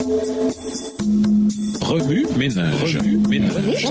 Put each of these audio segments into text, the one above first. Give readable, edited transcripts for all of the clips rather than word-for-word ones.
Remue ménage. Remue ménage.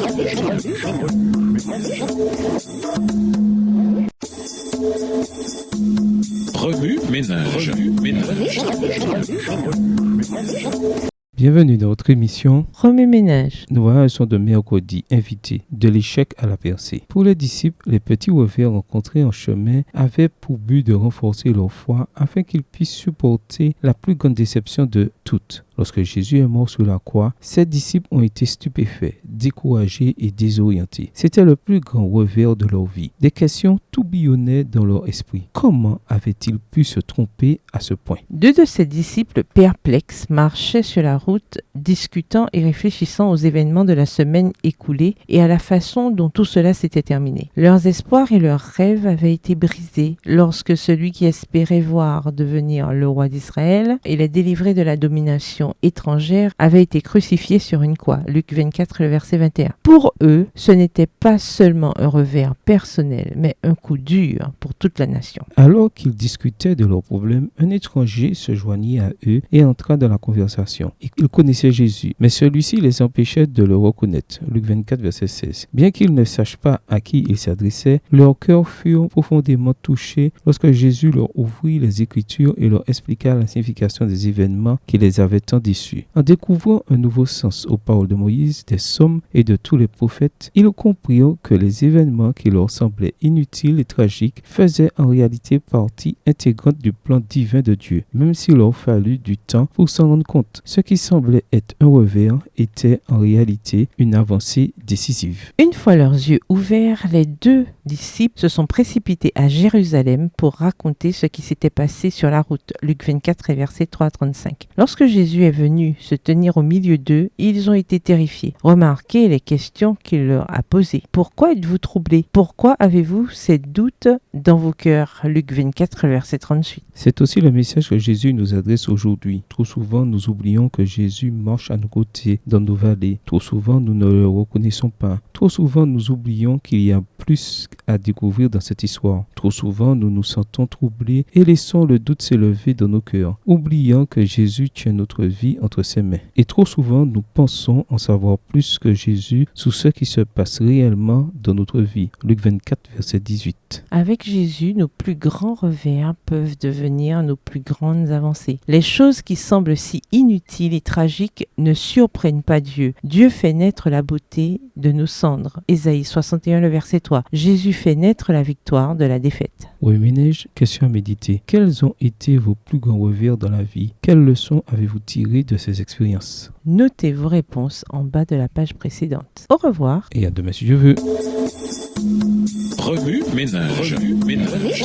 Bienvenue dans notre émission Remue ménage. Nous voyons un son de mercredi invité de l'échec à la percée. Pour les disciples, les petits revers rencontrés en chemin avaient pour but de renforcer leur foi afin qu'ils puissent supporter la plus grande déception de toutes. Lorsque Jésus est mort sur la croix, ses disciples ont été stupéfaits, découragés et désorientés. C'était le plus grand revers de leur vie. Des questions tourbillonnaient dans leur esprit. Comment avaient-ils pu se tromper à ce point? Deux de ses disciples perplexes marchaient sur la route, discutant et réfléchissant aux événements de la semaine écoulée et à la façon dont tout cela s'était terminé. Leurs espoirs et leurs rêves avaient été brisés lorsque celui qui espérait voir devenir le roi d'Israël et les délivrer de la domination étrangère avait été crucifié sur une croix. Luc 24, le verset 21. Pour eux, ce n'était pas seulement un revers personnel, mais un coup dur pour toute la nation. Alors qu'ils discutaient de leurs problèmes, un étranger se joignit à eux et entra dans la conversation. Ils connaissaient Jésus, mais celui-ci les empêchait de le reconnaître. Luc 24, verset 16. Bien qu'ils ne sachent pas à qui il s'adressait, leurs cœurs furent profondément touchés lorsque Jésus leur ouvrit les Écritures et leur expliqua la signification des événements qui les avaient tant déçus. En découvrant un nouveau sens aux paroles de Moïse, des psaumes et de tous les prophètes, ils comprirent que les événements qui leur semblaient inutiles et tragiques faisaient en réalité partie intégrante du plan divin de Dieu, même s'il leur fallut du temps pour s'en rendre compte. Ce qui semblait être un revers était en réalité une avancée décisive. Une fois leurs yeux ouverts, les deux disciples se sont précipités à Jérusalem pour raconter ce qui s'était passé sur la route. Luc 24, versets 3 à 35. Lorsque Jésus est venu se tenir au milieu d'eux, ils ont été terrifiés. Remarquez les questions qu'il leur a posées. Pourquoi êtes-vous troublés? Pourquoi avez-vous ces doutes dans vos cœurs? Luc 24, verset 38. C'est aussi le message que Jésus nous adresse aujourd'hui. Trop souvent, nous oublions que Jésus marche à nos côtés dans nos vallées. Trop souvent, nous ne le reconnaissons pas. Trop souvent, nous oublions qu'il y a plus à découvrir dans cette histoire. Trop souvent, nous nous sentons troublés et laissons le doute s'élever dans nos cœurs, oubliant que Jésus tient notre vie entre ses mains. Et trop souvent, nous pensons en savoir plus que Jésus sur ce qui se passe réellement dans notre vie. Luc 24, verset 18. Avec Jésus, nos plus grands revers peuvent devenir nos plus grandes avancées. Les choses qui semblent si inutiles et tragiques ne surprennent pas Dieu. Dieu fait naître la beauté de nos cendres. Ésaïe 61, le verset 3. Jésus fait naître la victoire de la défaite. Oui, ménage, question à méditer. Quels ont été vos plus grands revers dans la vie? Quelles leçons avez-vous tirées de ces expériences? Notez vos réponses en bas de la page précédente. Au revoir. Et à demain si Dieu veut. Remue ménage. Remue ménage.